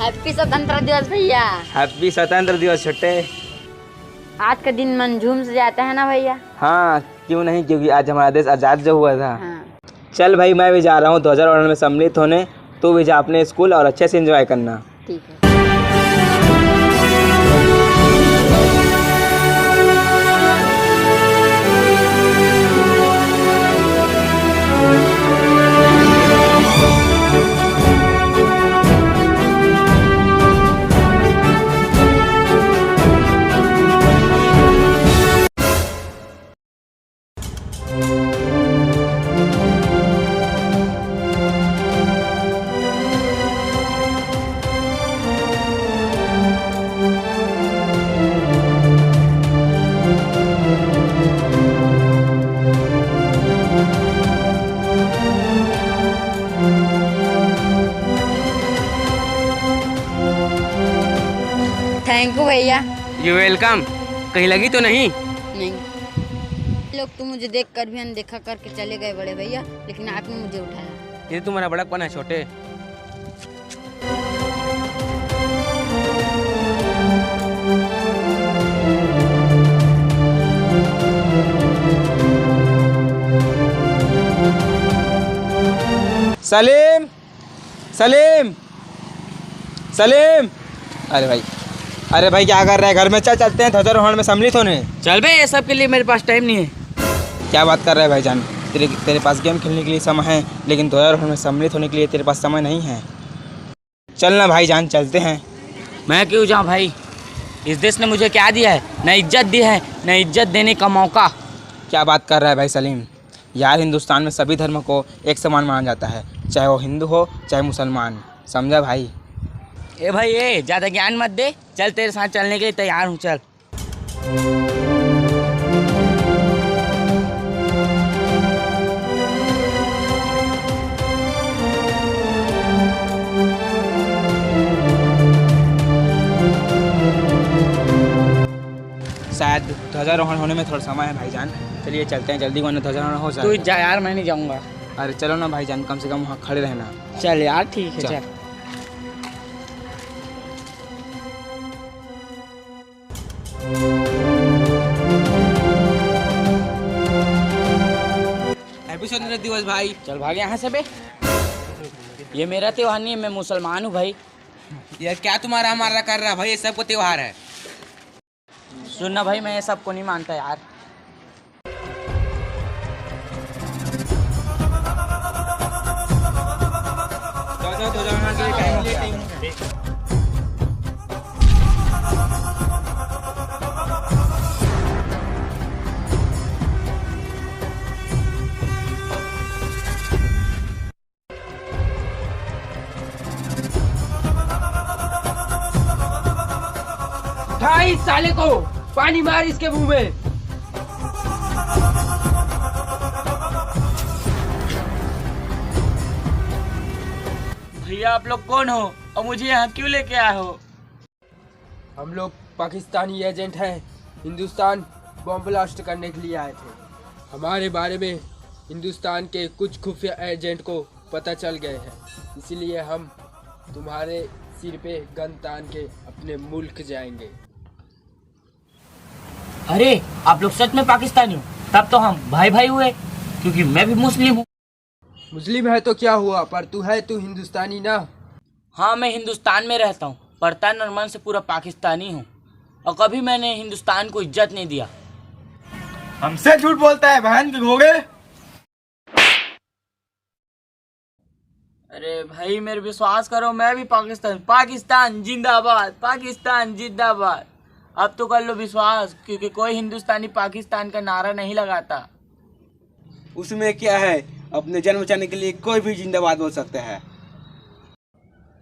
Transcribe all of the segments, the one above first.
Happy स्वतंत्र दिवस भैया। हैप्पी स्वतंत्र दिवस छोटे। आज का दिन मन झूम से जाता है ना भैया। हाँ क्यों नहीं, क्योंकि आज हमारा देश आज़ाद जो हुआ था। हाँ। चल भाई मैं भी जा रहा हूँ ध्वजारोहण में सम्मिलित होने, तू भी जा अपने स्कूल और अच्छे से एंजॉय करना। ठीक है। थैंक यू भैया। You welcome. कहीं लगी तो नहीं? नहीं, लोग तो मुझे देख कर भी अनदेखा करके चले गए बड़े भैया, लेकिन आपने मुझे उठाया। ये तुम्हारा बड़कपन है छोटे। सलीम सलीम सलीम, अरे भाई क्या कर रहे हैं? घर में चल, चलते हैं ध्वजारोहण में सम्मिलित होने। चल बे, ये सब के लिए मेरे पास टाइम नहीं है। क्या बात कर रहे हैं भाईजान? तेरे पास गेम खेलने के लिए समय है, लेकिन ध्वजारोहण में सम्मिलित होने के लिए तेरे पास समय नहीं है। चल ना भाईजान, चलते हैं। मैं क्यों जाऊँ भाई? इस देश ने मुझे क्या दिया है? न इज्जत दी है, न इज्जत देने का मौका। क्या बात कर रहा है भाई सलीम? यार हिंदुस्तान में सभी धर्म को एक समान माना जाता है, चाहे वो हिंदू हो चाहे मुसलमान, समझा भाई? ए भाई ए, ज़्यादा ज्ञान मत दे। चल तेरे साथ चलने के लिए तैयार हूँ, चल। शायद ध्वजारोहण होने में थोड़ा समय है भाईजान, चलिए चलते हैं जल्दी, वरना ध्वजारोहण हो तू जाए। जा यार, मैं नहीं जाऊँगा। अरे चलो ना भाईजान, कम से कम वहाँ खड़े रहना। चल यार ठीक है, चल। चल। हैप्पी स्वतंत्रता दिवस भाई। चल भाग यहाँ से बे। ये मेरा त्योहार नहीं है, मैं मुसलमान हूँ भाई। यार क्या तुम्हारा हमारा कर रहा है भाई? ये सबको त्योहार है। सुनना भाई, मैं ये सबको नहीं मानता यार। इस साले को पानी मार इसके मुंह में। भैया आप लोग कौन हो और मुझे यहाँ क्यों लेके आए हो? हम लोग पाकिस्तानी एजेंट हैं, हिंदुस्तान बॉम्ब ब्लास्ट करने के लिए आए थे। हमारे बारे में हिंदुस्तान के कुछ खुफिया एजेंट को पता चल गए हैं, इसलिए हम तुम्हारे सिर पे गन तान के अपने मुल्क जाएंगे। अरे आप लोग सच में पाकिस्तानी हो? तब तो हम भाई भाई हुए, क्योंकि मैं भी मुस्लिम हूँ। मुस्लिम है तो क्या हुआ, पर तू हिंदुस्तानी ना। हाँ मैं हिंदुस्तान में रहता हूँ, पर तन और मन से पूरा पाकिस्तानी हूँ, और कभी मैंने हिंदुस्तान को इज्जत नहीं दिया। हमसे झूठ बोलता है बहन के घोड़े। अरे भाई मेरे विश्वास करो, मैं भी पाकिस्तान जिंदाबाद, पाकिस्तान जिंदाबाद। अब तो कर लो विश्वास, क्योंकि कोई हिंदुस्तानी पाकिस्तान का नारा नहीं लगाता। उसमें क्या है, अपने जन्म बचाने के लिए कोई भी जिंदाबाद बोल सकता है।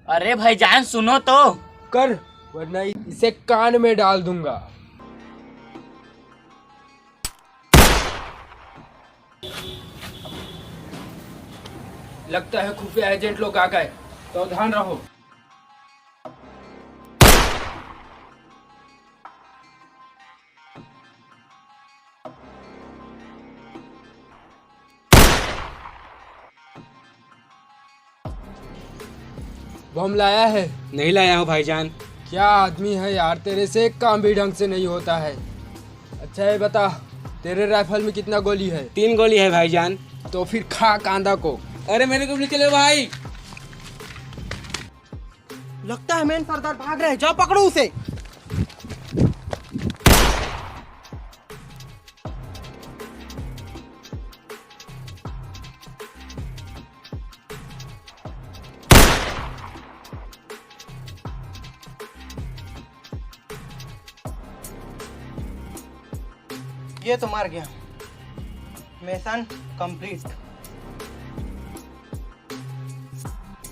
अरे भाईजान सुनो तो। कर, वरना इसे कान में डाल दूंगा। लगता है खुफिया एजेंट लोग आ गए, तो ध्यान रहो। बम लाया है? नहीं लाया हूँ भाईजान। क्या आदमी है यार, तेरे से एक काम भी ढंग से नहीं होता है। अच्छा ये बता, तेरे राइफल में कितना गोली है? 3 गोली है भाईजान। तो फिर खा कांदा को। अरे मेरे को भी चले भाई। लगता है मेन सरदार भाग रहे हैं, जाओ पकड़ो उसे। ये तो मार गया। Mission complete.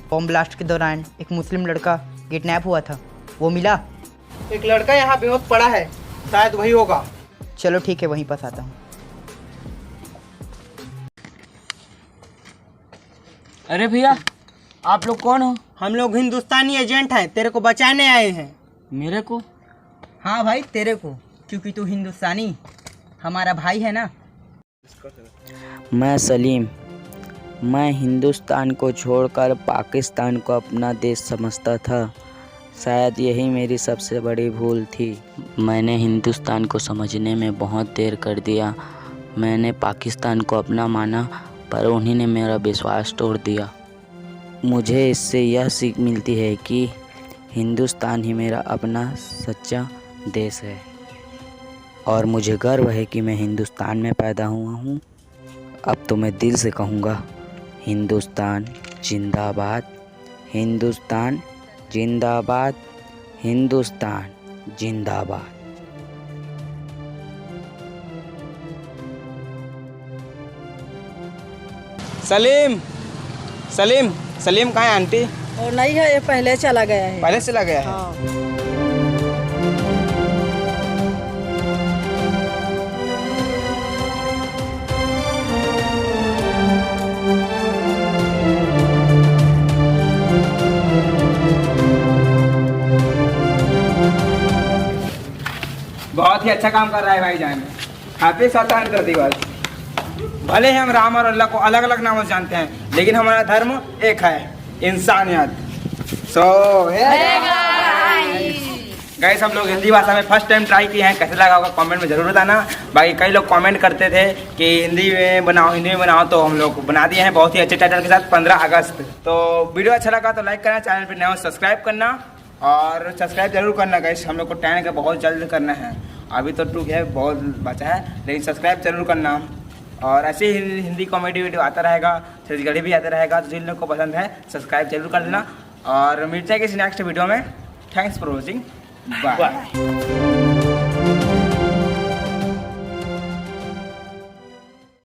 बॉम्ब ब्लास्ट के दौरान एक मुस्लिम लड़का किडनैप हुआ था, वो मिला? एक लड़का यहाँ बेहोश पड़ा है, शायद वही होगा। चलो ठीक है, वहीं पास आता हूँ। अरे भैया, आप लोग कौन हो? हम लोग हिंदुस्तानी एजेंट हैं, तेरे को बचाने आए हैं। मेरे को? हाँ भाई, तेरे को, क्योंकि तू हिंदुस्तानी हमारा भाई है ना। मैं सलीम। मैं हिंदुस्तान को छोड़कर पाकिस्तान को अपना देश समझता था। शायद यही मेरी सबसे बड़ी भूल थी। मैंने हिंदुस्तान को समझने में बहुत देर कर दिया। मैंने पाकिस्तान को अपना माना, पर उन्हीं ने मेरा विश्वास तोड़ दिया। मुझे इससे यह सीख मिलती है कि हिंदुस्तान ही मेरा अपना सच्चा देश है, और मुझे गर्व है कि मैं हिंदुस्तान में पैदा हुआ हूँ। अब तो मैं दिल से कहूँगा, हिंदुस्तान जिंदाबाद, हिंदुस्तान जिंदाबाद, हिंदुस्तान जिंदाबाद। सलीम, सलीम, सलीम कहाँ है आंटी? और नहीं है, ये पहले चला गया है। पहले चला गया है। हाँ। बहुत ही अच्छा काम कर रहा है भाईजान। हाफिज सातान कर दी बस। भले ही हम राम और अल्लाह को अलग अलग नामों से जानते हैं, लेकिन हमारा धर्म एक है, इंसानियत। गाइस, हम लोग हिंदी भाषा में फर्स्ट टाइम ट्राई किए हैं। कैसे लगा होगा कमेंट में ज़रूर बताना। बाकी कई लोग कमेंट करते थे कि हिंदी में बनाओ, तो हम लोग बना दिए हैं बहुत ही अच्छे टाइटल के साथ, 15 अगस्त। तो वीडियो अच्छा लगा तो लाइक करना, चैनल पर नया सब्सक्राइब करना, और सब्सक्राइब जरूर करना गाइस। हम लोग को 10 का बहुत जल्द करना है, अभी तो 2 है, बहुत बचा है, लेकिन सब्सक्राइब जरूर करना। और ऐसे ही हिंदी कॉमेडी वीडियो आता रहेगा, छत्तीसगढ़ी भी आता रहेगा, तो जिन लोग को पसंद है सब्सक्राइब जरूर कर लेना। और मिलते हैं किसी नेक्स्ट वीडियो में। Thanks for watching, bye.